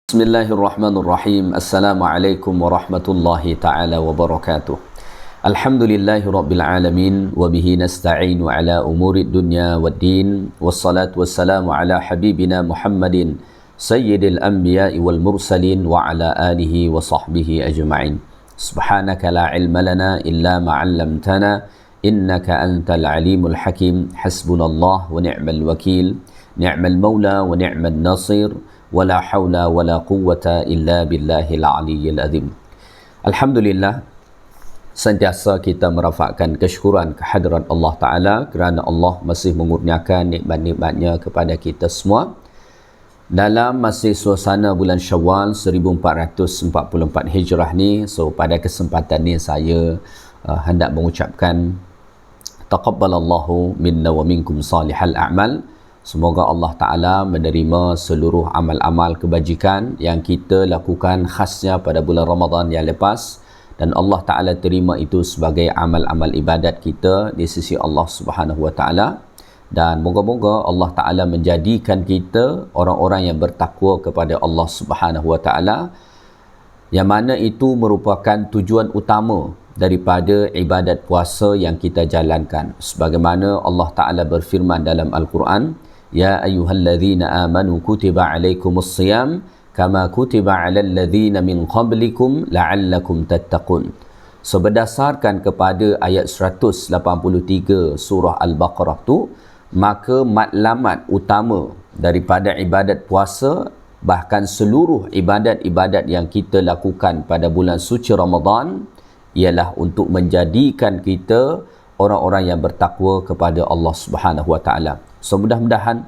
Bismillahirrahmanirrahim. Assalamualaikum warahmatullahi ta'ala wabarakatuh. Alhamdulillahi rabbil alamin. Wabihi nasta'inu ala umuri dunya waddin. Wassalatu wassalamu ala habibina Muhammadin Sayyidil anbiya'i wal mursalin. Wa ala alihi wa sahbihi ajma'in. Subhanaka la ilma lana illa ma'allamtana. Innaka antal alimul hakim. Hasbunallah wa ni'mal wakil. Ni'mal maula wa ni'mal nasir. Wala hawla wala quwwata illa billahil aliyyil azim. Alhamdulillah, sentiasa kita merafakkan kesyukuran kehadirat Allah Ta'ala kerana Allah masih mengurniakan nikmat-nikmatnya kepada kita semua dalam masih suasana bulan Syawal 1444 Hijrah ni. So pada kesempatan ni saya hendak mengucapkan taqabbalallahu minna wa minkum salihal a'mal. Semoga Allah Ta'ala menerima seluruh amal-amal kebajikan yang kita lakukan khasnya pada bulan Ramadan yang lepas, dan Allah Ta'ala terima itu sebagai amal-amal ibadat kita di sisi Allah Subhanahu Wa Ta'ala. Dan moga-moga Allah Ta'ala menjadikan kita orang-orang yang bertakwa kepada Allah Subhanahu Wa Ta'ala, yang mana itu merupakan tujuan utama daripada ibadat puasa yang kita jalankan. Sebagaimana Allah Ta'ala berfirman dalam Al-Quran, Ya ayyuhalladzina amanu kutiba alaikumus siyam kama kutiba alal ladzina min qablikum la'allakum tattaqun. So berdasarkan kepada ayat 183 surah Al-Baqarah tu, maka matlamat utama daripada ibadat puasa, bahkan seluruh ibadat-ibadat yang kita lakukan pada bulan suci Ramadan, ialah untuk menjadikan kita orang-orang yang bertakwa kepada Allah Subhanahu Wa Ta'ala. So mudah-mudahan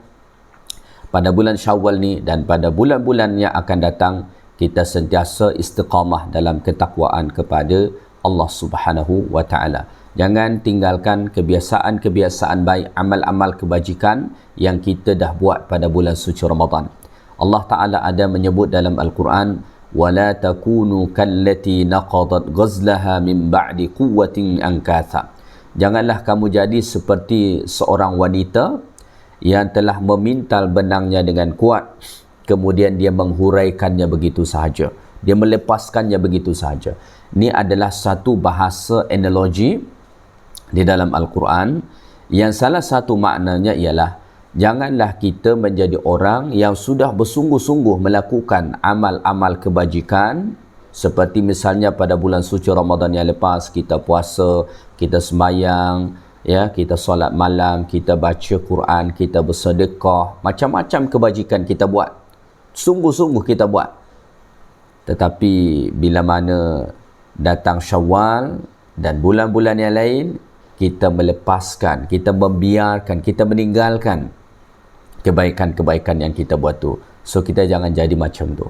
pada bulan Syawal ni dan pada bulan-bulan yang akan datang, kita sentiasa istiqamah dalam ketakwaan kepada Allah Subhanahu Wa Ta'ala. Jangan tinggalkan kebiasaan-kebiasaan baik, amal-amal kebajikan yang kita dah buat pada bulan suci Ramadan. Allah Ta'ala ada menyebut dalam Al-Quran, وَلَا تَكُونُوا كَالَّتِي نَقَضَتْ غَزْلَهَا مِنْ بَعْدِ قُوَّةٍ أَنْكَاثًا. Janganlah kamu jadi seperti seorang wanita yang telah memintal benangnya dengan kuat, kemudian dia menghuraikannya begitu sahaja, dia melepaskannya begitu sahaja. Ini adalah satu bahasa analogi di dalam Al-Quran yang salah satu maknanya ialah janganlah kita menjadi orang yang sudah bersungguh-sungguh melakukan amal-amal kebajikan, seperti misalnya pada bulan suci Ramadan yang lepas kita puasa, kita sembahyang, ya, kita solat malam, kita baca Quran, kita bersedekah, macam-macam kebajikan kita buat, sungguh-sungguh kita buat. Tetapi bila mana datang Syawal dan bulan-bulan yang lain, kita melepaskan, kita membiarkan, kita meninggalkan kebaikan-kebaikan yang kita buat tu. So kita jangan jadi macam tu,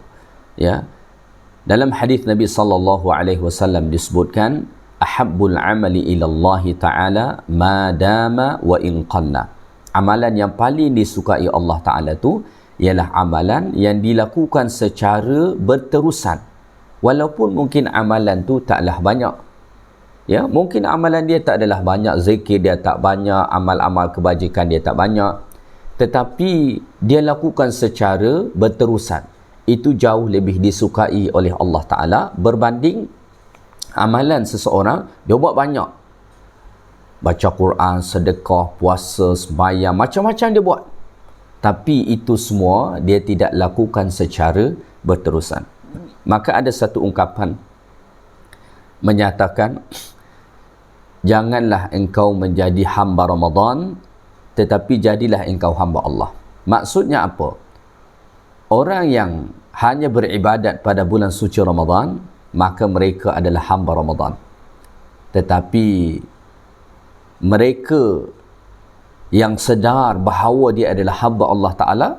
ya. Dalam hadis Nabi sallallahu alaihi wasallam disebutkan, ahabbul amali ilallahi ta'ala ma dama wa in qalla. Amalan yang paling disukai Allah Ta'ala tu ialah amalan yang dilakukan secara berterusan, walaupun mungkin amalan tu taklah banyak, ya, mungkin amalan dia tak adalah banyak, zikir dia tak banyak, amal-amal kebajikan dia tak banyak, tetapi dia lakukan secara berterusan. Itu jauh lebih disukai oleh Allah Ta'ala berbanding amalan seseorang dia buat banyak, baca Quran, sedekah, puasa, sembahyang, macam-macam dia buat, tapi itu semua dia tidak lakukan secara berterusan. Maka ada satu ungkapan menyatakan, janganlah engkau menjadi hamba Ramadan, tetapi jadilah engkau hamba Allah. Maksudnya apa? Orang yang hanya beribadat pada bulan suci Ramadan, maka mereka adalah hamba Ramadan. Tetapi mereka yang sedar bahawa dia adalah hamba Allah Ta'ala,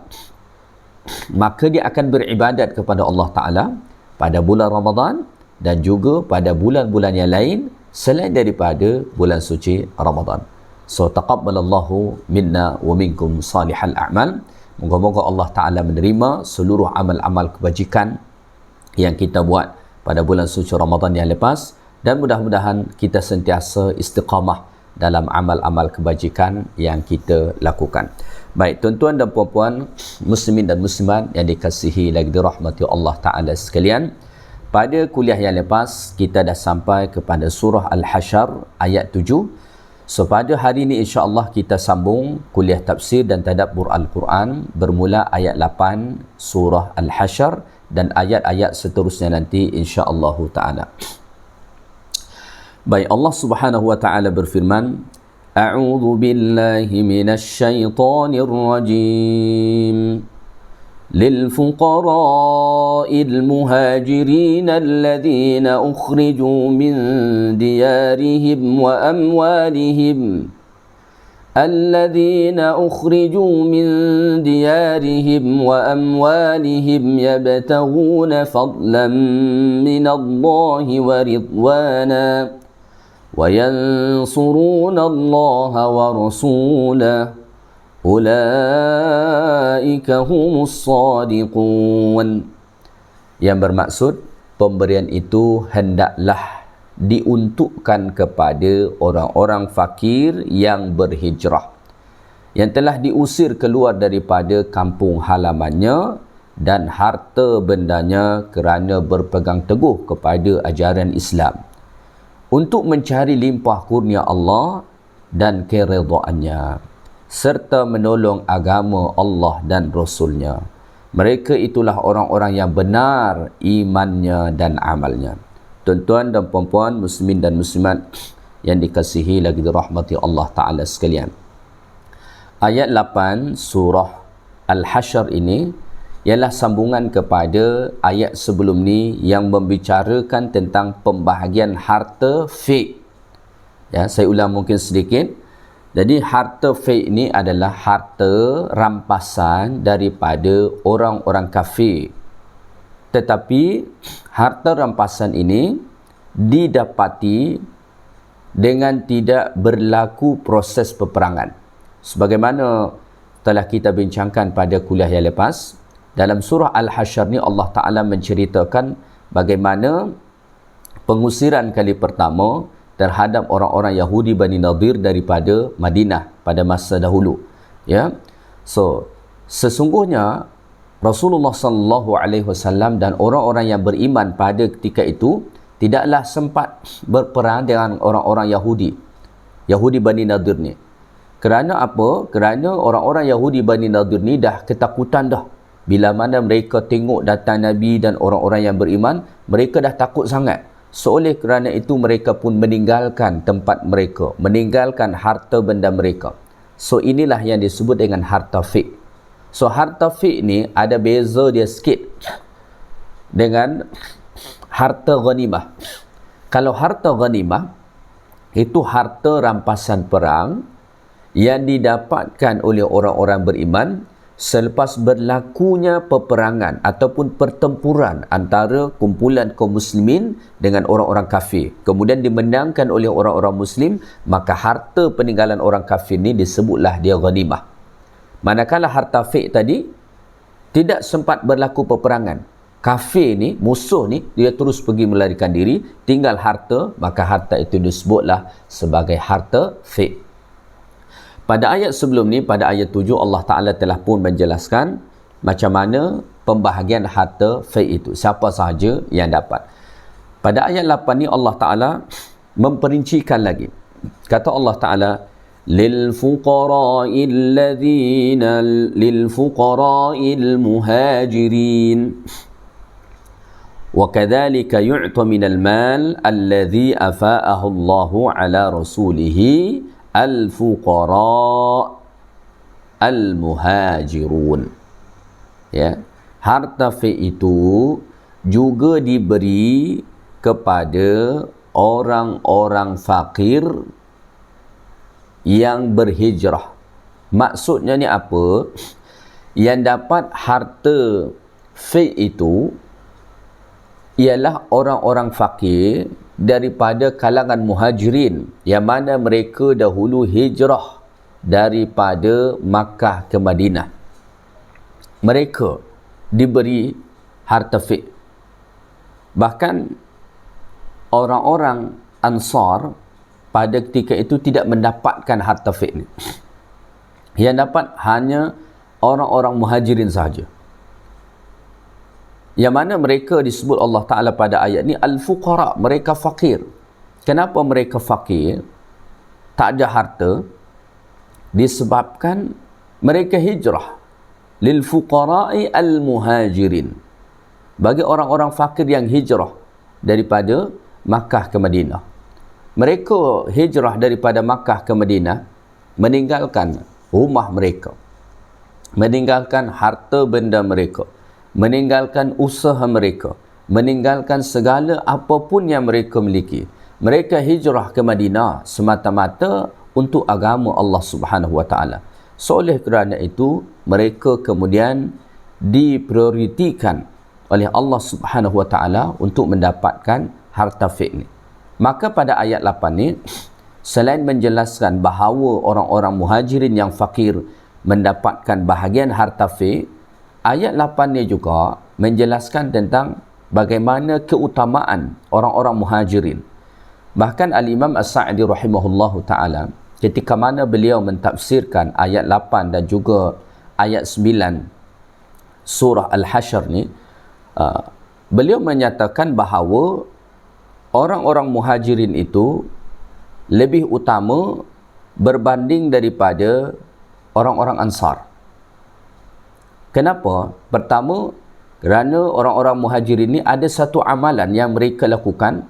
maka dia akan beribadat kepada Allah Ta'ala pada bulan Ramadan dan juga pada bulan-bulan yang lain selain daripada bulan suci Ramadan. So taqabbalallahu minna wa minkum salihal a'mal. Moga-moga Allah Ta'ala menerima seluruh amal-amal kebajikan yang kita buat pada bulan suci Ramadan yang lepas, dan mudah-mudahan kita sentiasa istiqamah dalam amal-amal kebajikan yang kita lakukan. Baik, tuan-tuan dan puan-puan, muslimin dan muslimat yang dikasihi lagi dirahmati Allah Ta'ala sekalian. Pada kuliah yang lepas, kita dah sampai kepada surah Al-Hasyr ayat 7. So, pada hari ini insya-Allah kita sambung kuliah tafsir dan tadabbur Al-Quran bermula ayat 8 surah Al-Hasyr dan ayat-ayat seterusnya nanti insya-Allah Ta'ala. Baik, Allah Subhanahu wa Ta'ala berfirman, A'udzu billahi minasy syaithanir rajim. للفقراء المهاجرين الذين أخرجوا من ديارهم وأموالهم يبتغون فضلا من الله ورضوانا وينصرون الله ورسوله Ulaika humus sadiqun. Yang bermaksud pemberian itu hendaklah diuntukkan kepada orang-orang fakir yang berhijrah, yang telah diusir keluar daripada kampung halamannya dan harta bendanya kerana berpegang teguh kepada ajaran Islam, untuk mencari limpah kurnia Allah dan keridhaannya, serta menolong agama Allah dan Rasulnya. Mereka itulah orang-orang yang benar imannya dan amalnya. Tuan-tuan dan puan-puan, muslimin dan muslimat yang dikasihi lagi dirahmati Allah Ta'ala sekalian. Ayat 8 surah Al-Hasyr ini ialah sambungan kepada ayat sebelum ni yang membicarakan tentang pembahagian harta fi'h. Ya, saya ulang mungkin sedikit. Jadi harta fi'h ini adalah harta rampasan daripada orang-orang kafir. Tetapi harta rampasan ini didapati dengan tidak berlaku proses peperangan. Sebagaimana telah kita bincangkan pada kuliah yang lepas, dalam surah Al-Hasyr ni Allah Ta'ala menceritakan bagaimana pengusiran kali pertama terhadap orang-orang Yahudi Bani Nadir daripada Madinah pada masa dahulu. Ya. So, sesungguhnya Rasulullah sallallahu alaihi wasallam dan orang-orang yang beriman pada ketika itu tidaklah sempat berperang dengan orang-orang Yahudi Bani Nadir ni. Kerana apa? Kerana orang-orang Yahudi Bani Nadir ni dah ketakutan dah. Bila mana mereka tengok datang Nabi dan orang-orang yang beriman, mereka dah takut sangat. So, oleh kerana itu mereka pun meninggalkan tempat mereka, meninggalkan harta benda mereka. So, inilah yang disebut dengan harta fi'h. So, harta fi'h ni ada beza dia sikit dengan harta ghanimah. Kalau harta ghanimah itu harta rampasan perang yang didapatkan oleh orang-orang beriman selepas berlakunya peperangan ataupun pertempuran antara kumpulan kaum muslimin dengan orang-orang kafir, kemudian dimenangkan oleh orang-orang muslim, maka harta peninggalan orang kafir ni disebutlah dia ghanimah. Manakala harta fi'h tadi tidak sempat berlaku peperangan, kafir ni, musuh ni, dia terus pergi melarikan diri, tinggal harta, maka harta itu disebutlah sebagai harta fi'h. Pada ayat sebelum ni, pada ayat 7, Allah Ta'ala telah pun menjelaskan macam mana pembahagian harta fi'h itu, siapa sahaja yang dapat. Pada ayat 8 ni Allah Ta'ala memperincikan lagi. Kata Allah Ta'ala, lilfuqara'il muhajirin wa kadzalika yu'ta minal mal alladhi afa'ahu Allahu ala rasulihi al-fuqara' al-muhajirun. Ya, harta fi'h itu juga diberi kepada orang-orang fakir yang berhijrah. Maksudnya ni apa? Yang dapat harta fi'h itu ialah orang-orang fakir daripada kalangan muhajirin, yang mana mereka dahulu hijrah daripada Makkah ke Madinah. Mereka diberi harta fi'h. Bahkan orang-orang Ansar pada ketika itu tidak mendapatkan harta fi'h ni. Yang dapat hanya orang-orang muhajirin sahaja. Yang mana mereka disebut Allah Ta'ala pada ayat ni al-fuqara, mereka fakir. Kenapa mereka fakir? Tak ada harta. Disebabkan mereka hijrah. Lil fuqara'i al-muhajirin. Bagi orang-orang fakir yang hijrah daripada Makkah ke Madinah. Mereka hijrah daripada Makkah ke Madinah, meninggalkan rumah mereka, meninggalkan harta benda mereka, meninggalkan usaha mereka, meninggalkan segala apapun yang mereka miliki. Mereka hijrah ke Madinah semata-mata untuk agama Allah Subhanahu wa taala. So, oleh kerana itu mereka kemudian diprioritikan oleh Allah Subhanahu wa taala untuk mendapatkan harta fi'h ni. Maka pada ayat 8 ni, selain menjelaskan bahawa orang-orang muhajirin yang fakir mendapatkan bahagian harta fi'h, ayat 8 ni juga menjelaskan tentang bagaimana keutamaan orang-orang muhajirin. Bahkan Al-Imam As-Sa'di rahimahullahu ta'ala, ketika mana beliau mentafsirkan ayat 8 dan juga ayat 9 surah Al-Hasyr ni, beliau menyatakan bahawa orang-orang muhajirin itu lebih utama berbanding daripada orang-orang Ansar. Kenapa? Pertama, kerana orang-orang muhajirin ini ada satu amalan yang mereka lakukan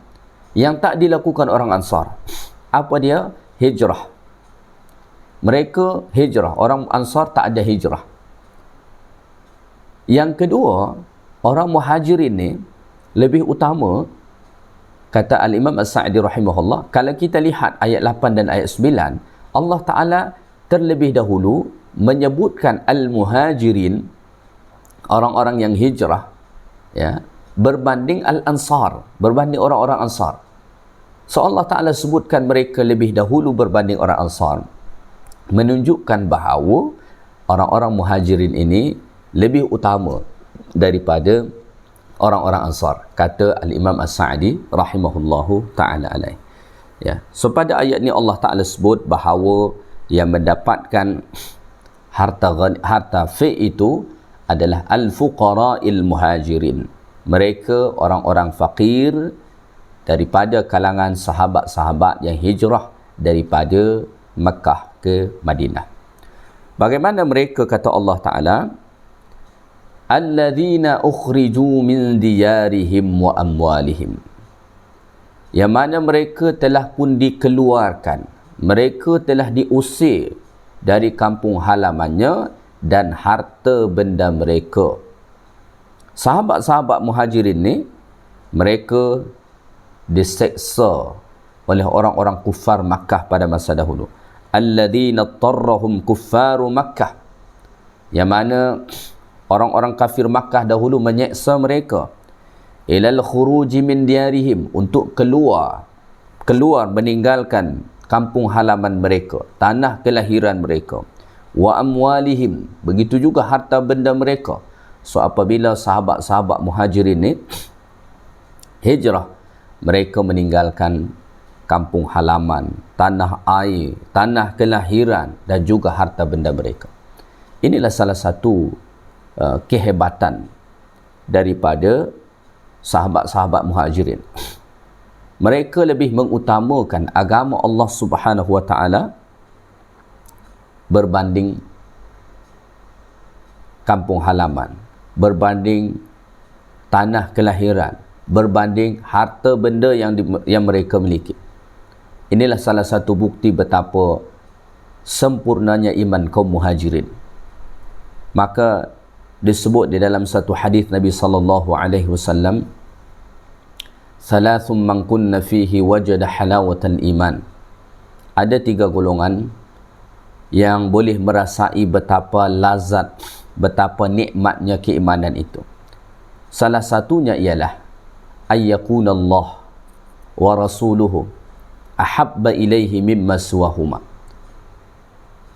yang tak dilakukan orang Ansar. Apa dia? Hijrah. Mereka hijrah. Orang Ansar tak ada hijrah. Yang kedua, orang muhajirin ni lebih utama, kata Al-Imam As-Sa'di rahimahullah, kalau kita lihat ayat 8 dan ayat 9, Allah Ta'ala terlebih dahulu menyebutkan Al-Muhajirin, orang-orang yang hijrah, ya, berbanding Al-Ansar, berbanding orang-orang Ansar. So Allah Ta'ala sebutkan mereka lebih dahulu berbanding orang Ansar, menunjukkan bahawa orang-orang muhajirin ini lebih utama daripada orang-orang Ansar, kata Al-Imam As-Sa'di rahimahullahu ta'ala alaih. Ya. So pada ayat ni Allah Ta'ala sebut bahawa yang mendapatkan harta fi' itu adalah al-fuqara'il muhajirin. Mereka orang-orang fakir daripada kalangan sahabat-sahabat yang hijrah daripada Makkah ke Madinah. Bagaimana mereka, kata Allah Ta'ala, alladzina ukhriju min diyarihim wa amwalihim, yang mana mereka telah pun dikeluarkan, mereka telah diusir dari kampung halamannya dan harta benda mereka. Sahabat-sahabat muhajirin ni, mereka diseksa oleh orang-orang kufar Makkah pada masa dahulu. Alladzina tarrahum kuffaru Makkah, yang mana orang-orang kafir Makkah dahulu menyeksa mereka, ilal khuruji min diyarihim, untuk keluar meninggalkan kampung halaman mereka, tanah kelahiran mereka, wa amwalihim, begitu juga harta benda mereka. So apabila sahabat-sahabat muhajirin ni hijrah, mereka meninggalkan kampung halaman, tanah air, tanah kelahiran dan juga harta benda mereka. Inilah salah satu kehebatan daripada sahabat-sahabat muhajirin. Mereka lebih mengutamakan agama Allah Subhanahu wa taala berbanding kampung halaman, berbanding tanah kelahiran, berbanding harta benda yang mereka miliki. Inilah salah satu bukti betapa sempurnanya iman kaum muhajirin. Maka disebut di dalam satu hadis Nabi sallallahu alaihi wasallam, salathum man kunna fihi wajada halawatal iman. Ada 3 golongan yang boleh merasai betapa lazat, betapa nikmatnya keimanan itu. Salah satunya ialah ayyakunallah wa rasuluhu ahabba ilaihi mimma suwahuma.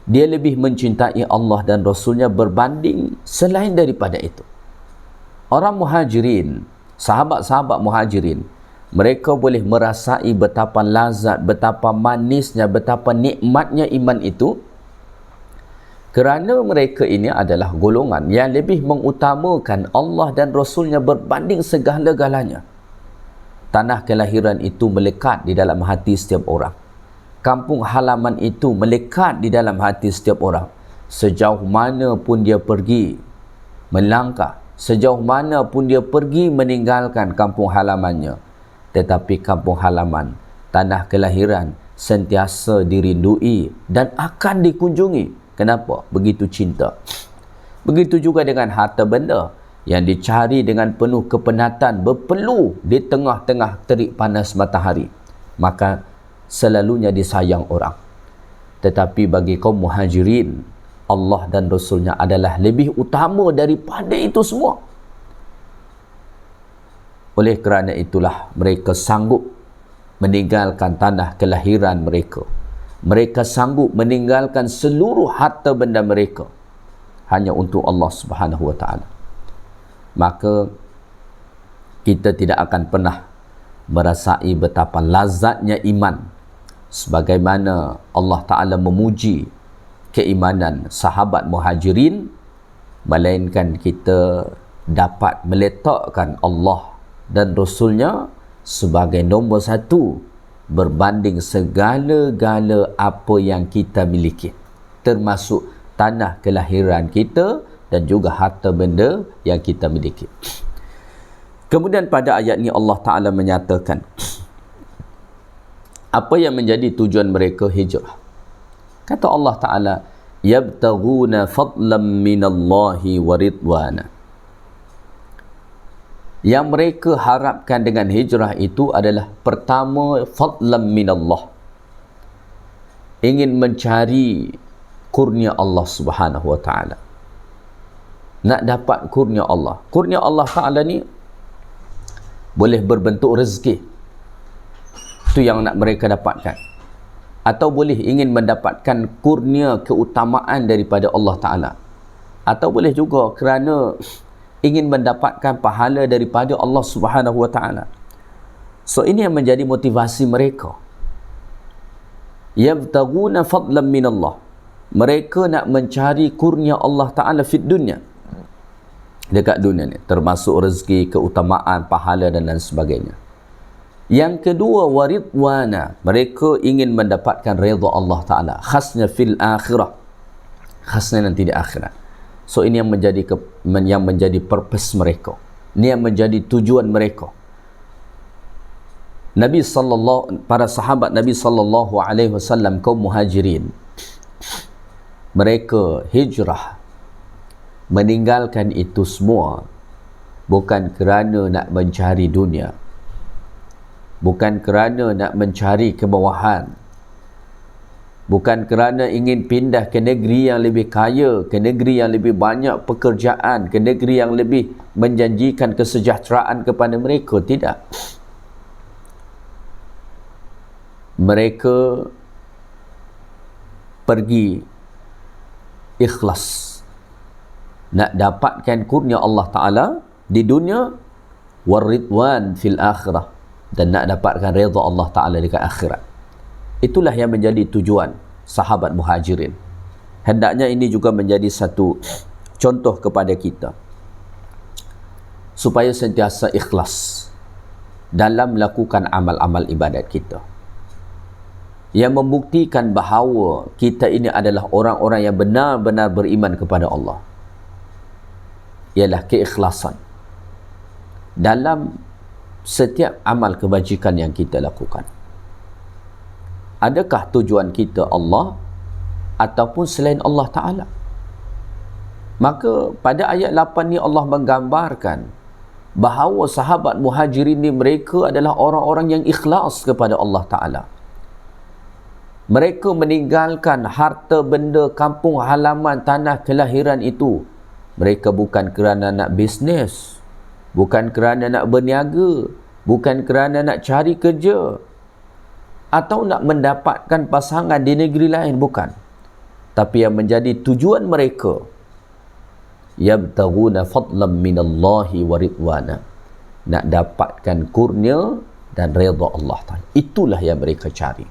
Dia lebih mencintai Allah dan Rasulnya berbanding selain daripada itu. Orang muhajirin, sahabat-sahabat muhajirin, mereka boleh merasai betapa lazat, betapa manisnya, betapa nikmatnya iman itu Kerana mereka ini adalah golongan yang lebih mengutamakan Allah dan Rasulnya berbanding segala-galanya. Tanah kelahiran itu melekat di dalam hati setiap orang. Kampung halaman itu melekat di dalam hati setiap orang. Sejauh mana pun dia pergi melangkah, sejauh mana pun dia pergi meninggalkan kampung halamannya, tetapi kampung halaman, tanah kelahiran sentiasa dirindui dan akan dikunjungi. Kenapa? Begitu cinta. Begitu juga dengan harta benda yang dicari dengan penuh kepenatan, berpeluh di tengah-tengah terik panas matahari, maka selalunya disayang orang. Tetapi bagi kaum muhajirin, Allah dan Rasulnya adalah lebih utama daripada itu semua. Oleh kerana itulah mereka sanggup meninggalkan tanah kelahiran mereka. Mereka sanggup meninggalkan seluruh harta benda mereka hanya untuk Allah Subhanahu wa taala. Maka kita tidak akan pernah merasai betapa lazatnya iman sebagaimana Allah Taala memuji keimanan sahabat muhajirin, melainkan kita dapat meletakkan Allah dan Rasulnya sebagai nombor satu berbanding segala-gala apa yang kita miliki, termasuk tanah kelahiran kita dan juga harta benda yang kita miliki. Kemudian pada ayat ni Allah Ta'ala menyatakan apa yang menjadi tujuan mereka hijrah. Kata Allah Ta'ala, yabtaghuna fadlan minallahi wa ridwana. Yang mereka harapkan dengan hijrah itu adalah pertama, fadlan minallah, ingin mencari kurnia Allah Subhanahu wa taala. Nak dapat kurnia Allah. Kurnia Allah Taala ni boleh berbentuk rezeki, itu yang nak mereka dapatkan, atau boleh ingin mendapatkan kurnia keutamaan daripada Allah Taala, atau boleh juga kerana ingin mendapatkan pahala daripada Allah Subhanahu wa taala. So ini yang menjadi motivasi mereka. Yabtaghuna fadlan minallah. Mereka nak mencari kurnia Allah Taala fid dunya, dekat dunia ni, termasuk rezeki, keutamaan, pahala dan lain sebagainya. Yang kedua, waridwana. Mereka ingin mendapatkan redha Allah Taala, khasnya fil akhirah, khasnya nanti di akhirat. So ini yang menjadi purpose mereka. Ini yang menjadi tujuan mereka. Para sahabat Nabi sallallahu alaihi wasallam, kaum muhajirin, mereka hijrah meninggalkan itu semua bukan kerana nak mencari dunia, bukan kerana nak mencari kemewahan, bukan kerana ingin pindah ke negeri yang lebih kaya, ke negeri yang lebih banyak pekerjaan, ke negeri yang lebih menjanjikan kesejahteraan kepada mereka. Tidak. Mereka pergi ikhlas, nak dapatkan kurnia Allah Ta'ala di dunia, waridwan fil akhirah, dan nak dapatkan redha Allah Ta'ala dekat akhirat. Itulah yang menjadi tujuan sahabat muhajirin. Hendaknya ini juga menjadi satu contoh kepada kita, supaya sentiasa ikhlas dalam melakukan amal-amal ibadat kita, yang membuktikan bahawa kita ini adalah orang-orang yang benar-benar beriman kepada Allah. Ialah keikhlasan dalam setiap amal kebajikan yang kita lakukan. Adakah tujuan kita Allah ataupun selain Allah Ta'ala? Maka pada ayat 8 ni Allah menggambarkan bahawa sahabat muhajirin ni mereka adalah orang-orang yang ikhlas kepada Allah Ta'ala. Mereka meninggalkan harta benda kampung halaman, tanah kelahiran itu. Mereka bukan kerana nak bisnes, bukan kerana nak berniaga, bukan kerana nak cari kerja, atau nak mendapatkan pasangan di negeri lain, bukan. Tapi yang menjadi tujuan mereka, yabtaghuna fadlan minallahi wa ridwana, nak dapatkan kurnia dan redha Allah Ta'ala. Itulah yang mereka cari.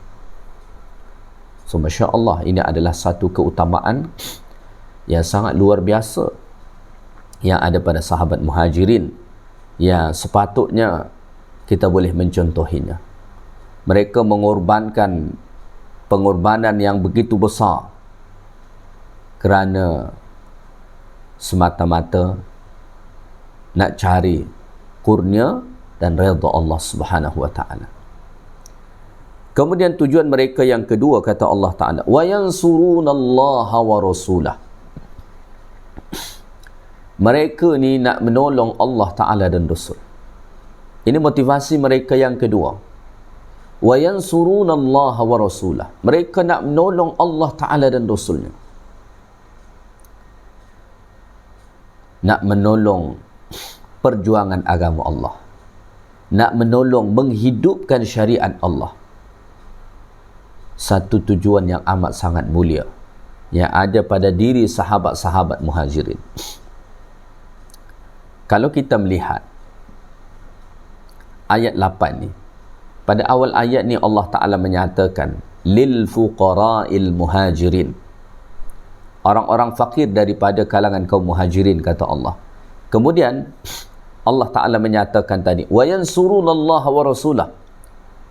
So Masya Allah, ini adalah satu keutamaan yang sangat luar biasa yang ada pada sahabat Muhajirin, yang sepatutnya kita boleh mencontohinya. Mereka mengorbankan pengorbanan yang begitu besar kerana semata-mata nak cari kurnia dan redha Allah Subhanahu wa taala. Kemudian tujuan mereka yang kedua, kata Allah Taala, wa yansurunallaha wa rasulah. Mereka ni nak menolong Allah Taala dan Rasul. Ini motivasi mereka yang kedua. Wa yansurunallaha wa rasulah. Mereka nak menolong Allah Taala dan Rasulnya. Nak menolong perjuangan agama Allah. Nak menolong menghidupkan syariat Allah. Satu tujuan yang amat sangat mulia yang ada pada diri sahabat-sahabat Muhajirin. Kalau kita melihat ayat 8 ni, pada awal ayat ni Allah Ta'ala menyatakan lil fuqara'il muhajirin, orang-orang fakir daripada kalangan kaum Muhajirin, kata Allah. Kemudian Allah Ta'ala menyatakan tadi wa yansurunallaha wa rasulah.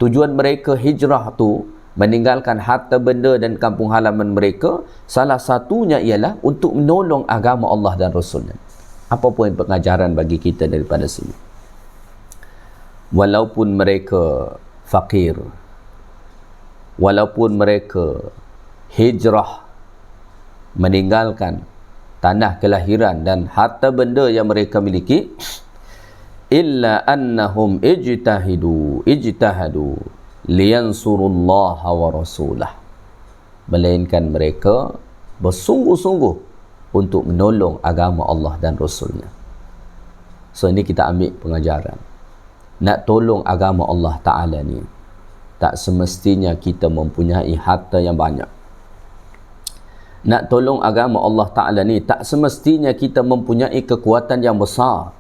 Tujuan mereka hijrah tu, meninggalkan harta benda dan kampung halaman mereka, salah satunya ialah untuk menolong agama Allah dan Rasulnya. Apa poin pengajaran bagi kita daripada sini? Walaupun mereka fakir, walaupun mereka hijrah, meninggalkan tanah kelahiran dan harta benda yang mereka miliki, illa annahum ijtahadu liyansurullaha wa rasulah, melainkan mereka bersungguh-sungguh untuk menolong agama Allah dan Rasulnya. So ini kita ambil pengajaran. Nak tolong agama Allah Ta'ala ni, tak semestinya kita mempunyai harta yang banyak. Nak tolong agama Allah Ta'ala ni, tak semestinya kita mempunyai kekuatan yang besar.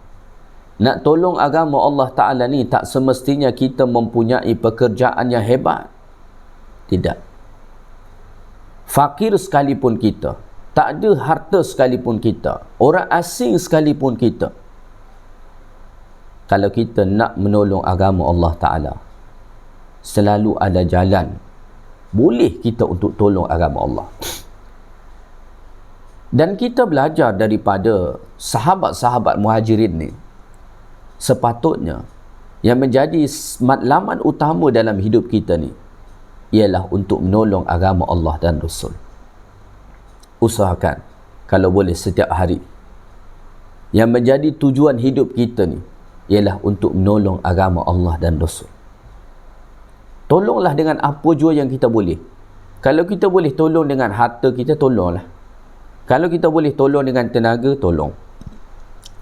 Nak tolong agama Allah Ta'ala ni, tak semestinya kita mempunyai pekerjaan yang hebat. Tidak. Fakir sekalipun kita, tak ada harta sekalipun kita, orang asing sekalipun kita, kalau kita nak menolong agama Allah Ta'ala, selalu ada jalan boleh kita untuk tolong agama Allah. Dan kita belajar daripada sahabat-sahabat Muhajirin ni, sepatutnya yang menjadi matlamat utama dalam hidup kita ni ialah untuk menolong agama Allah dan Rasul. Usahakan kalau boleh setiap hari, yang menjadi tujuan hidup kita ni ialah untuk menolong agama Allah dan Rasul. Tolonglah dengan apa jua yang kita boleh. Kalau kita boleh tolong dengan harta kita, tolonglah. Kalau kita boleh tolong dengan tenaga, tolong.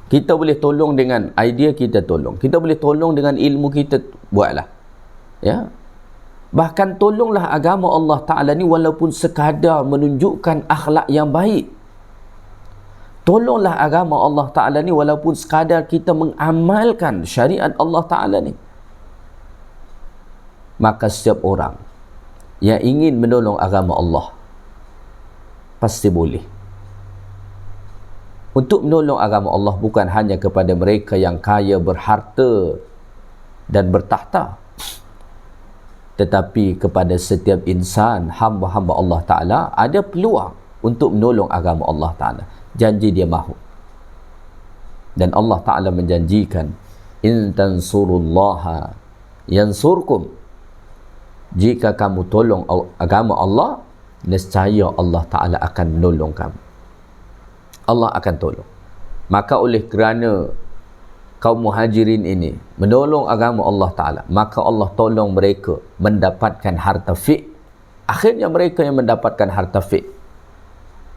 Kita boleh tolong dengan idea, kita tolong. Kita boleh tolong dengan ilmu kita, buatlah. Ya. Bahkan tolonglah agama Allah Ta'ala ni walaupun sekadar menunjukkan akhlak yang baik. Tolonglah agama Allah Ta'ala ni walaupun sekadar kita mengamalkan syariat Allah Ta'ala ni. Maka setiap orang yang ingin menolong agama Allah pasti boleh. Untuk menolong agama Allah bukan hanya kepada mereka yang kaya, berharta dan bertahta, tetapi kepada setiap insan, hamba-hamba Allah Ta'ala, ada peluang untuk menolong agama Allah Ta'ala. Janji dia mahu. Dan Allah Ta'ala menjanjikan, in tansurullaha yansurkum. Jika kamu tolong agama Allah, nescaya Allah Ta'ala akan menolong kamu. Allah akan tolong. Maka oleh kerana kaum Muhajirin ini menolong agama Allah Ta'ala, maka Allah tolong mereka mendapatkan harta fiqh. Akhirnya mereka yang mendapatkan harta fiqh.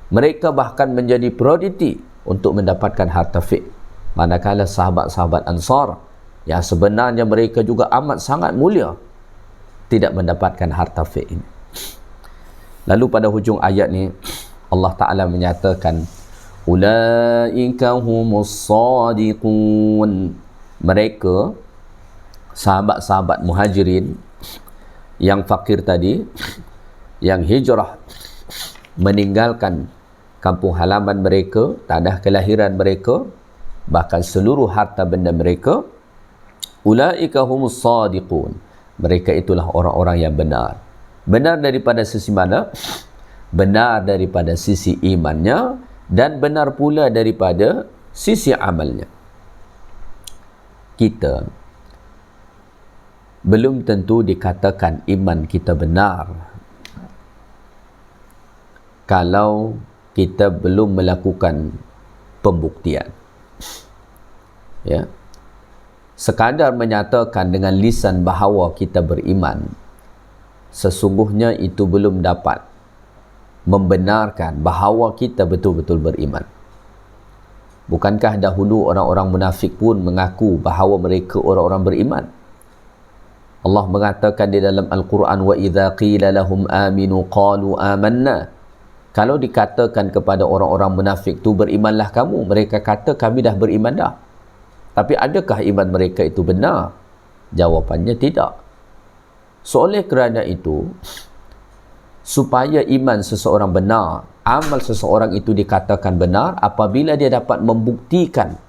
Mereka bahkan menjadi prioriti untuk mendapatkan harta fiqh. Manakala sahabat-sahabat Ansar yang sebenarnya mereka juga amat sangat mulia tidak mendapatkan harta fiqh ini. Lalu pada hujung ayat ni Allah Ta'ala menyatakan, ulaika humus sadiqun. Mereka sahabat-sahabat Muhajirin yang fakir tadi, yang hijrah meninggalkan kampung halaman mereka, tanah kelahiran mereka, bahkan seluruh harta benda mereka. Ulaika humus sadiqun, mereka itulah orang-orang yang benar. Benar daripada sisi mana? Benar daripada sisi imannya, dan benar pula daripada sisi amalnya. Kita belum tentu dikatakan iman kita benar kalau kita belum melakukan pembuktian. Ya. Sekadar menyatakan dengan lisan bahawa kita beriman, sesungguhnya itu belum dapat membenarkan bahawa kita betul-betul beriman. Bukankah dahulu orang-orang munafik pun mengaku bahawa mereka orang-orang beriman? Allah mengatakan di dalam Al-Quran, wa idza qila lahum aminu qalu amanna. Kalau dikatakan kepada orang-orang munafik tu, berimanlah kamu, mereka kata kami dah beriman dah. Tapi adakah iman mereka itu benar? Jawapannya tidak. So, oleh kerana itu, supaya iman seseorang benar, amal seseorang itu dikatakan benar apabila dia dapat membuktikan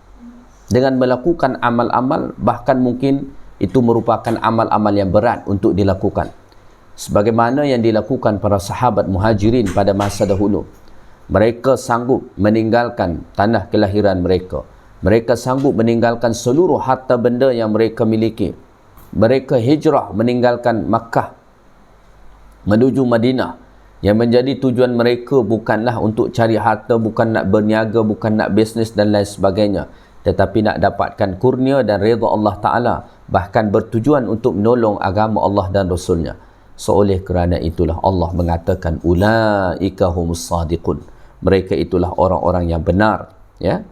dengan melakukan amal-amal, bahkan mungkin itu merupakan amal-amal yang berat untuk dilakukan. Sebagaimana yang dilakukan para sahabat muhajirin pada masa dahulu. Mereka sanggup meninggalkan tanah kelahiran mereka. Mereka sanggup meninggalkan seluruh harta benda yang mereka miliki. Mereka hijrah meninggalkan Makkah menuju Madinah. Yang menjadi tujuan mereka bukanlah untuk cari harta, bukan nak berniaga, bukan nak bisnes dan lain sebagainya, tetapi nak dapatkan kurnia dan redha Allah Ta'ala, bahkan bertujuan untuk menolong agama Allah dan Rasulnya. So, oleh kerana itulah Allah mengatakan ulaika humus sadiqun, mereka itulah orang-orang yang benar. Ya.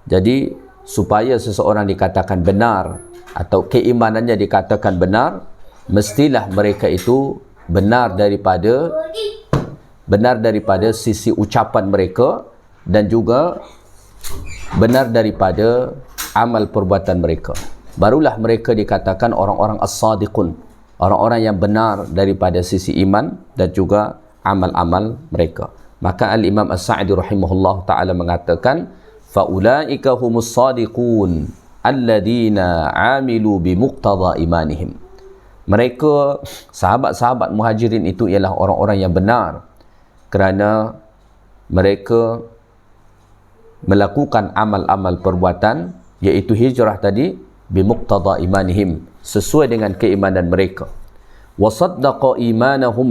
Jadi supaya seseorang dikatakan benar atau keimanannya dikatakan benar, mestilah mereka itu benar daripada sisi ucapan mereka, dan juga benar daripada amal perbuatan mereka. Barulah mereka dikatakan orang-orang as-sadiqun, orang-orang yang benar daripada sisi iman dan juga amal-amal mereka. Maka Al-Imam As-Sa'di rahimahullah ta'ala mengatakan, فَأُولَٰئِكَ هُمُ الصَّادِقُونَ الَّذِينَ عَامِلُوا بِمُقْتَضَى إِيمَانِهِمْ. Mereka, sahabat-sahabat muhajirin itu ialah orang-orang yang benar kerana mereka melakukan amal-amal perbuatan, iaitu hijrah tadi, بِمُقْتَضَى إِيمَانِهِمْ, sesuai dengan keimanan mereka. وَصَدَّقَ إِيمَانَهُمْ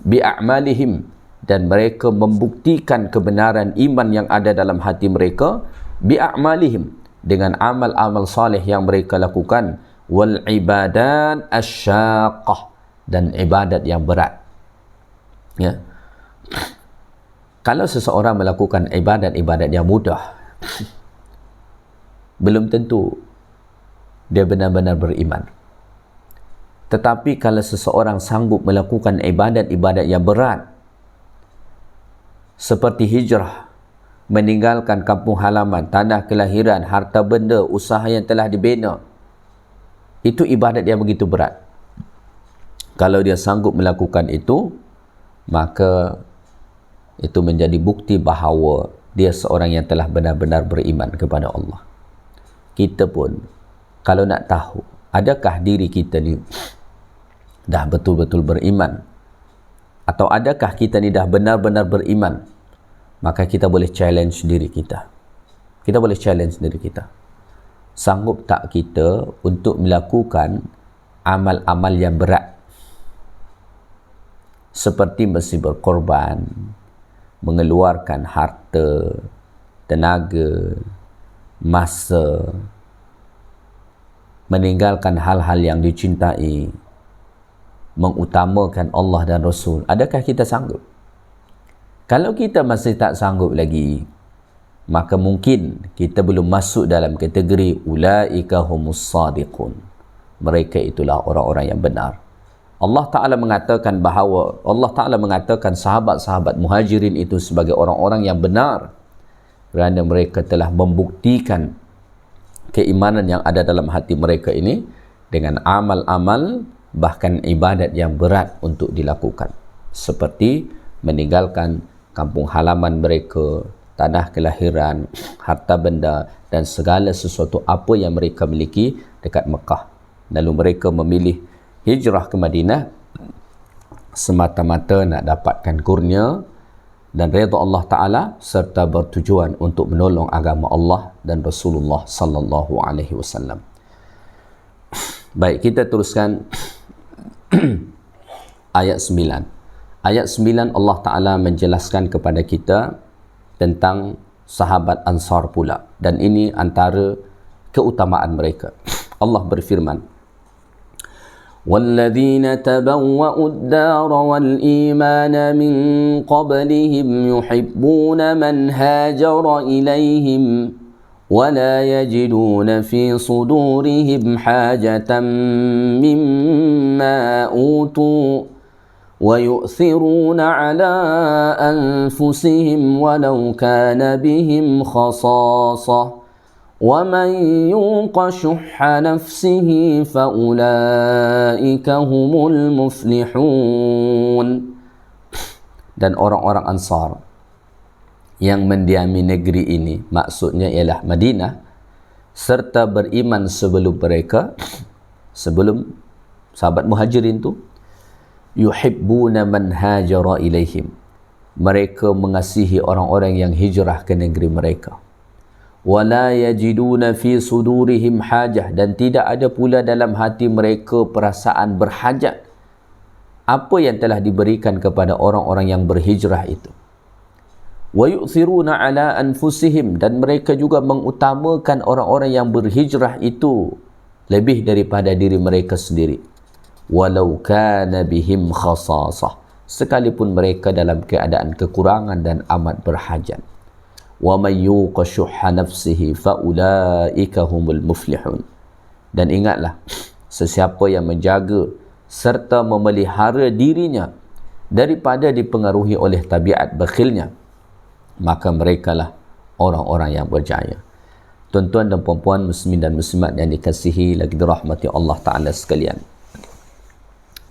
بِأَعْمَالِهِمْ, dan mereka membuktikan kebenaran iman yang ada dalam hati mereka, bi'a'malihim, dengan amal-amal salih yang mereka lakukan, wal ibadat asyaqah, dan ibadat yang berat. Ya. Kalau seseorang melakukan ibadat-ibadat yang mudah, belum tentu dia benar-benar beriman. Tetapi kalau seseorang sanggup melakukan ibadat-ibadat yang berat, seperti hijrah, meninggalkan kampung halaman, tanah kelahiran, harta benda, usaha yang telah dibina, itu ibadat yang begitu berat. Kalau dia sanggup melakukan itu, maka itu menjadi bukti bahawa dia seorang yang telah benar-benar beriman kepada Allah. Kita pun, kalau nak tahu, adakah diri kita ni dah betul-betul beriman, atau adakah kita ni dah benar-benar beriman, maka kita boleh challenge diri kita. Kita boleh challenge diri kita. Sanggup tak kita untuk melakukan amal-amal yang berat, seperti mesti berkorban, mengeluarkan harta, tenaga, masa, meninggalkan hal-hal yang dicintai, mengutamakan Allah dan Rasul. Adakah kita sanggup? Kalau kita masih tak sanggup lagi, maka mungkin kita belum masuk dalam kategori ulaika humus sadiqun. Mereka itulah orang-orang yang benar. Allah Ta'ala mengatakan bahawa, Allah Ta'ala mengatakan sahabat-sahabat muhajirin itu sebagai orang-orang yang benar kerana mereka telah membuktikan keimanan yang ada dalam hati mereka ini dengan amal-amal, bahkan ibadat yang berat untuk dilakukan, seperti meninggalkan kampung halaman mereka, tanah kelahiran, harta benda dan segala sesuatu apa yang mereka miliki dekat Mekah. Lalu mereka memilih hijrah ke Madinah semata-mata nak dapatkan kurnia dan redha Allah Ta'ala serta bertujuan untuk menolong agama Allah dan Rasulullah sallallahu alaihi wasallam. Baik, kita teruskan ayat 9. Ayat 9 Allah Ta'ala menjelaskan kepada kita tentang sahabat Ansar pula, dan ini antara keutamaan mereka. Allah berfirman, وَالَّذِينَ تَبَوَّأُوا الدَّارَ وَالْإِيمَانَ مِنْ قَبْلِهِمْ يُحِبُّونَ مَنْ هَاجَرَ إِلَيْهِمْ وَلَا يَجِدُونَ فِي صُدُورِهِمْ حَاجَةً مِّمَّا أُوتُوا وَيُؤْثِرُونَ عَلَى أَنفُسِهِمْ وَلَوْ كَانَ بِهِمْ خَصَاصَةٌ وَمَنْ يُوقَ شُحَّ نَفْسِهِ فَأُولَئِكَ هُمُ الْمُفْلِحُونَ. Dan orang-orang Ansar yang mendiami negeri ini, maksudnya ialah Madinah, serta beriman sebelum mereka, sebelum sahabat Muhajirin tu, yuhibbuna man hajara ilaihim, mereka mengasihi orang-orang yang hijrah ke negeri mereka. Wala yajiduna fi sudurihim hajah, dan tidak ada pula dalam hati mereka perasaan berhajat apa yang telah diberikan kepada orang-orang yang berhijrah itu. Wa yu'thiruna ala anfusihim, dan mereka juga mengutamakan orang-orang yang berhijrah itu lebih daripada diri mereka sendiri. Walau kana bihim khasasah, sekalipun mereka dalam keadaan kekurangan dan amat berhajat. Wa may yuqa syuhha nafsihi fa ulaika humul muflihun. Dan ingatlah, sesiapa yang menjaga serta memelihara dirinya daripada dipengaruhi oleh tabiat bakhilnya, maka merekalah orang-orang yang berjaya. Tuan-tuan dan puan-puan muslimin dan muslimat yang dikasihi lagi dirahmati Allah Ta'ala sekalian,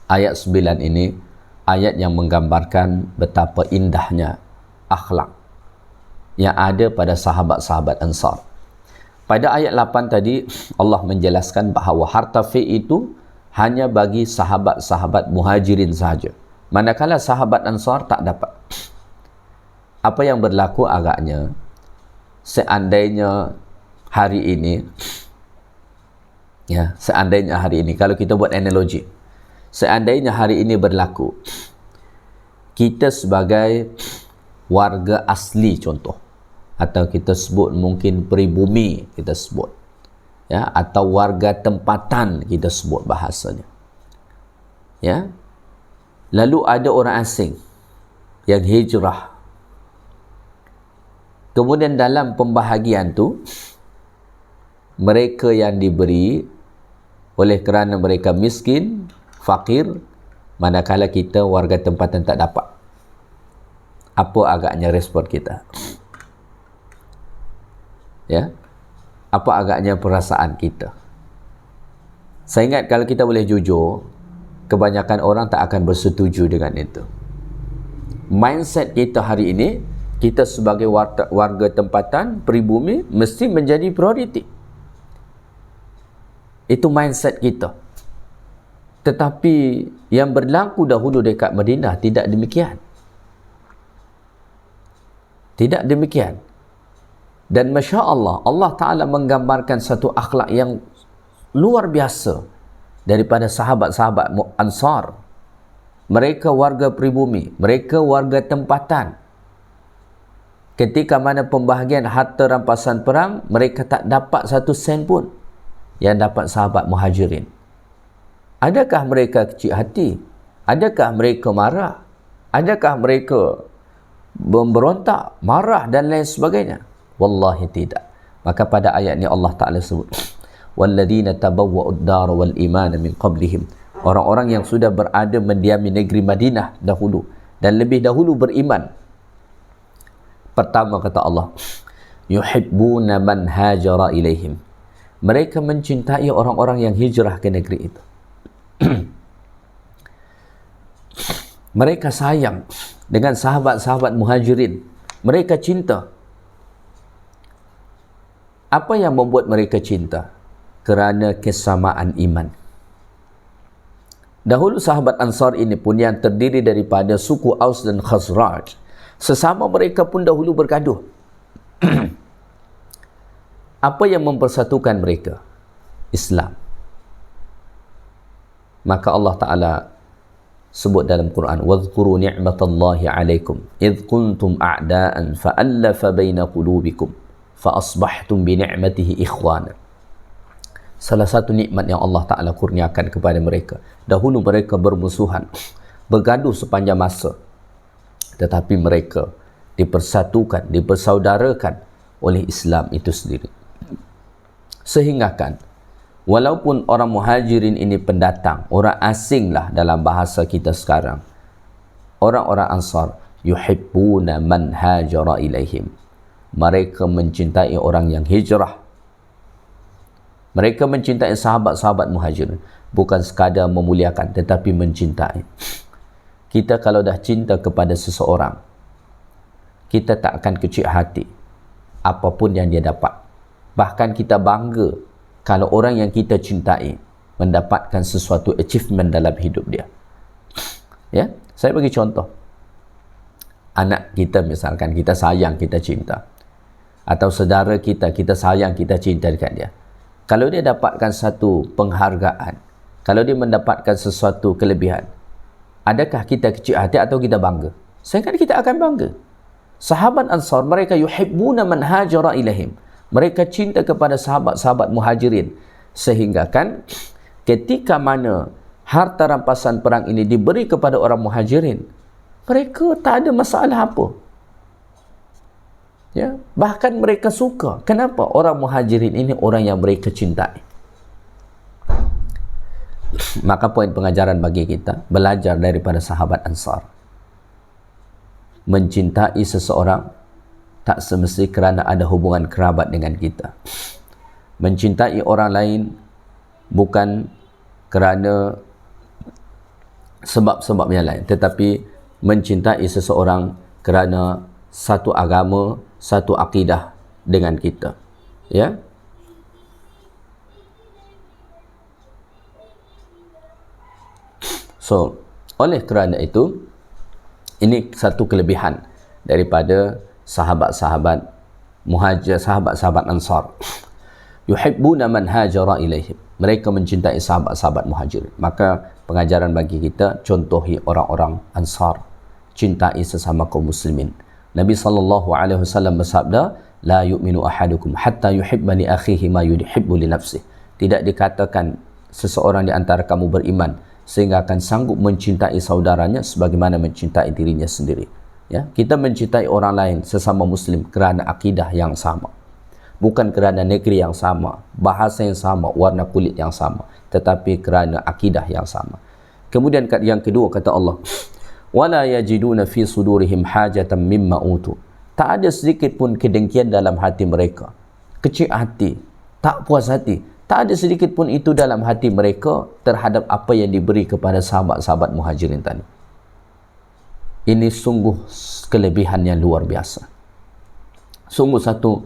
ayat 9 ini ayat yang menggambarkan betapa indahnya akhlak yang ada pada sahabat-sahabat Ansar. Pada ayat 8 tadi Allah menjelaskan bahawa harta fi' itu hanya bagi sahabat-sahabat Muhajirin sahaja, manakala sahabat Ansar tak dapat. Apa yang berlaku agaknya, seandainya hari ini, kalau kita buat analogi, seandainya hari ini berlaku, kita sebagai warga asli contoh, atau kita sebut mungkin pribumi, kita sebut, ya, atau warga tempatan kita sebut bahasanya, ya, lalu ada orang asing yang hijrah, kemudian dalam pembahagian tu mereka yang diberi oleh kerana mereka miskin, fakir, manakala kita warga tempatan tak dapat. Apa agaknya respon kita? Ya, apa agaknya perasaan kita? Saya ingat kalau kita boleh jujur, kebanyakan orang tak akan bersetuju dengan itu. Mindset kita hari ini, kita sebagai warga tempatan, pribumi, mesti menjadi prioriti. Itu mindset kita. Tetapi yang berlaku dahulu dekat Madinah tidak demikian. Tidak demikian. Dan Masya Allah, Allah Ta'ala menggambarkan satu akhlak yang luar biasa daripada sahabat-sahabat Ansar. Mereka warga pribumi, mereka warga tempatan. Ketika mana pembahagian harta rampasan perang, mereka tak dapat satu sen pun yang dapat sahabat Muhajirin. Adakah mereka kecil hati? Adakah mereka marah? Adakah mereka memberontak, marah dan lain sebagainya? Wallahi tidak. Maka pada ayat ini Allah Ta'ala sebut, وَالَّذِينَ تَبَوَّأُوا الدَّارَ وَالْإِيمَانَ مِنْ قَبْلِهِمْ, orang-orang yang sudah berada mendiami negeri Madinah dahulu dan lebih dahulu beriman. Pertama kata Allah, يُحِبُّونَ مَنْ هَاجَرَ إِلَيْهِمْ, mereka mencintai orang-orang yang hijrah ke negeri itu. Mereka sayang dengan sahabat-sahabat muhajirin. Mereka cinta. Apa yang membuat mereka cinta? Kerana kesamaan iman. Dahulu sahabat Ansar ini pun yang terdiri daripada suku Aus dan Khazraj, sesama mereka pun dahulu bergaduh. Apa yang mempersatukan mereka? Islam. Maka Allah Ta'ala sebut dalam Quran, وَاذْكُرُوا نِعْمَةَ اللَّهِ عَلَيْكُمْ إِذْ كُنْتُمْ أَعْدَاءً فَأَلَّفَ بَيْنَ قُلُوبِكُمْ فَأَصْبَحْتُمْ بِنِعْمَتِهِ إِخْوَانًا. Salah satu nikmat yang Allah Ta'ala kurniakan kepada mereka. Dahulu mereka bermusuhan, bergaduh sepanjang masa. Tetapi mereka dipersatukan, dipersaudarakan oleh Islam itu sendiri. Sehinggakan, walaupun orang muhajirin ini pendatang, orang asing lah dalam bahasa kita sekarang, orang-orang Ansar, yuhibbuna man hajara ilaihim. Mereka mencintai orang yang hijrah. Mereka mencintai sahabat-sahabat muhajirin. Bukan sekadar memuliakan, tetapi mencintai. Kita kalau dah cinta kepada seseorang, kita tak akan kecil hati apapun yang dia dapat. Bahkan kita bangga kalau orang yang kita cintai mendapatkan sesuatu achievement dalam hidup dia. Ya, saya bagi contoh. Anak kita misalkan, kita sayang, kita cinta. Atau saudara kita, kita sayang, kita cinta dekat dia. Kalau dia dapatkan satu penghargaan, kalau dia mendapatkan sesuatu kelebihan, adakah kita kecil hati atau kita bangga? Saya kata kita akan bangga. Sahabat Ansar, mereka yuhibbuna man hajara ilaihim. Mereka cinta kepada sahabat-sahabat muhajirin. Sehingga kan ketika mana harta rampasan perang ini diberi kepada orang muhajirin, mereka tak ada masalah apa. Ya, bahkan mereka suka. Kenapa? Orang muhajirin ini orang yang mereka cintai. Maka poin pengajaran bagi kita, belajar daripada sahabat Ansar. Mencintai seseorang tak semesti kerana ada hubungan kerabat dengan kita. Mencintai orang lain bukan kerana sebab-sebab yang lain, tetapi mencintai seseorang kerana satu agama, satu akidah dengan kita. Ya. So, oleh kerana itu, ini satu kelebihan daripada sahabat-sahabat muhajir, sahabat-sahabat Ansar. Yuhibbuna man hajara ilaihim. Mereka mencintai sahabat-sahabat muhajir. Maka pengajaran bagi kita, contohi orang-orang Ansar. Cintai sesama kaum muslimin. Nabi SAW bersabda, la yu'minu ahadukum hatta yuhibba li akhihi ma yuhibbu li nafsihi. Tidak dikatakan seseorang di antara kamu beriman sehingga akan sanggup mencintai saudaranya sebagaimana mencintai dirinya sendiri. Ya, kita mencintai orang lain sesama muslim kerana akidah yang sama. Bukan kerana negeri yang sama, bahasa yang sama, warna kulit yang sama, tetapi kerana akidah yang sama. Kemudian yang kedua kata Allah, wala yajiduna fi sudurihim hajatan mimma utu. Tak ada sedikit pun kedengkian dalam hati mereka. Kecil hati, tak puas hati. Tak ada sedikit pun itu dalam hati mereka terhadap apa yang diberi kepada sahabat-sahabat muhajirin tadi. Ini sungguh kelebihan yang luar biasa. Sungguh satu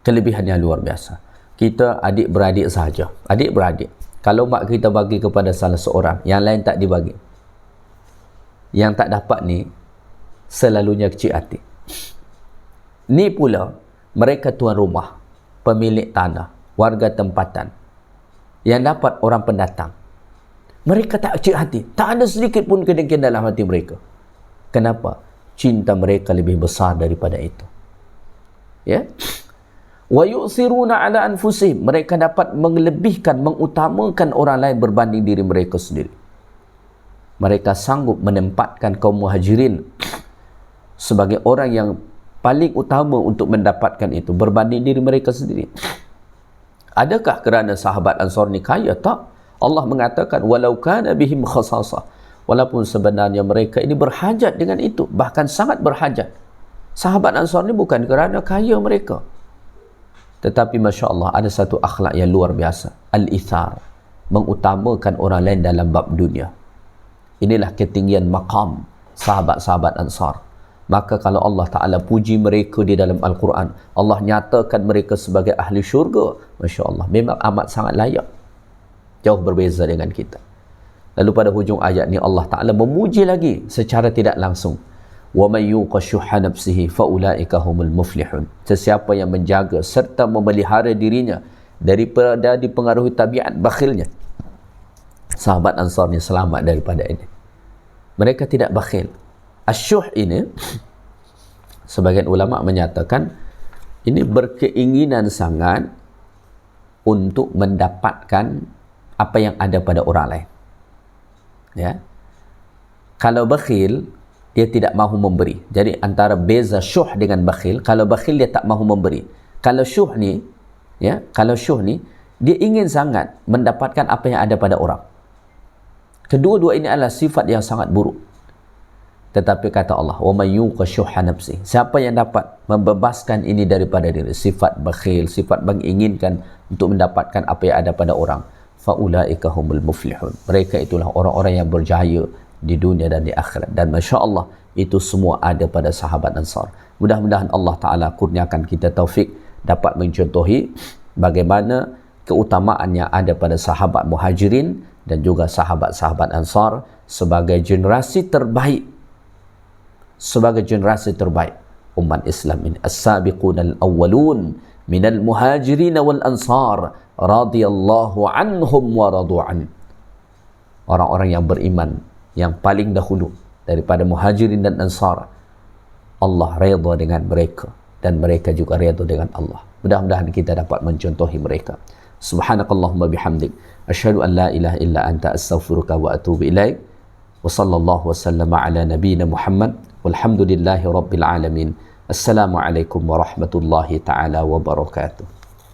kelebihan yang luar biasa. Kita adik-beradik sahaja. Adik-beradik. Kalau mak kita bagi kepada salah seorang, yang lain tak dibagi. Yang tak dapat ni, selalunya kecil hati. Ni pula, mereka tuan rumah, pemilik tanah, warga tempatan, yang dapat orang pendatang. Mereka tak kecil hati. Tak ada sedikit pun kedengkian dalam hati mereka. Kenapa? Cinta mereka lebih besar daripada itu. Ya? Wa yu'thiruna ala anfusihim. Mereka dapat melebihkan, mengutamakan orang lain berbanding diri mereka sendiri. Mereka sanggup menempatkan kaum muhajirin sebagai orang yang paling utama untuk mendapatkan itu berbanding diri mereka sendiri. Adakah kerana sahabat Ansar ni kaya? Tak. Allah mengatakan walau kana bihim khasasah. Walaupun sebenarnya mereka ini berhajat dengan itu, bahkan sangat berhajat. Sahabat Ansar ni bukan kerana kaya mereka, tetapi Masya Allah ada satu akhlak yang luar biasa. Al-ithar. Mengutamakan orang lain dalam bab dunia. Inilah ketinggian maqam sahabat-sahabat Ansar. Maka kalau Allah Ta'ala puji mereka di dalam Al-Quran, Allah nyatakan mereka sebagai ahli syurga, Masya Allah, memang amat sangat layak. Jauh berbeza dengan kita. Lalu pada hujung ayat ni Allah Ta'ala memuji lagi secara tidak langsung. وَمَنْ يُوقَ شُحَّ نَفْسِهِ فَأُولَٰئِكَ هُمُ الْمُفْلِحُونَ. Sesiapa yang menjaga serta memelihara dirinya daripada dipengaruhi tabiat bakhilnya, sahabat Ansar ni selamat daripada ini. Mereka tidak bakhil. Asyuh ini, sebagian ulama menyatakan, ini berkeinginan sangat untuk mendapatkan apa yang ada pada orang lain. Ya. Kalau bakhil, dia tidak mahu memberi. Jadi antara beza syuh dengan bakhil, kalau bakhil dia tak mahu memberi. Kalau syuh ni, ya, kalau syuh ni, dia ingin sangat mendapatkan apa yang ada pada orang. Kedua-dua ini adalah sifat yang sangat buruk. Tetapi kata Allah, وَمَنْ يُوقَ شُحَّ نَفْسِهِ, siapa yang dapat membebaskan ini daripada diri, sifat bakhil, sifat menginginkan untuk mendapatkan apa yang ada pada orang, فَأُولَٰئِكَ هُمُ الْمُفْلِحُونَ, mereka itulah orang-orang yang berjaya di dunia dan di akhirat. Dan Masya Allah, itu semua ada pada sahabat Ansar. Mudah-mudahan Allah Ta'ala kurniakan kita taufik dapat mencontohi bagaimana keutamaan yang ada pada sahabat Muhajirin dan juga sahabat-sahabat Ansar sebagai generasi terbaik, sebagai generasi terbaik umat Islam ini. As-sabiqun al-awwalun minal muhajirin wal ansar radhiyallahu anhum wa radu'an. Orang-orang yang beriman yang paling dahulu daripada muhajirin dan ansar, Allah redha dengan mereka dan mereka juga redha dengan Allah. Mudah-mudahan kita dapat mencontohi mereka. Subhanakallahumma bihamdik, asyhadu an la ilaha illa anta, astaghfiruka wa atubu ilaik. Wa sallallahu wa sallama ala nabiyyina Muhammad walhamdulillahi rabbil alamin. Assalamualaikum warahmatullahi taala wabarakatuh.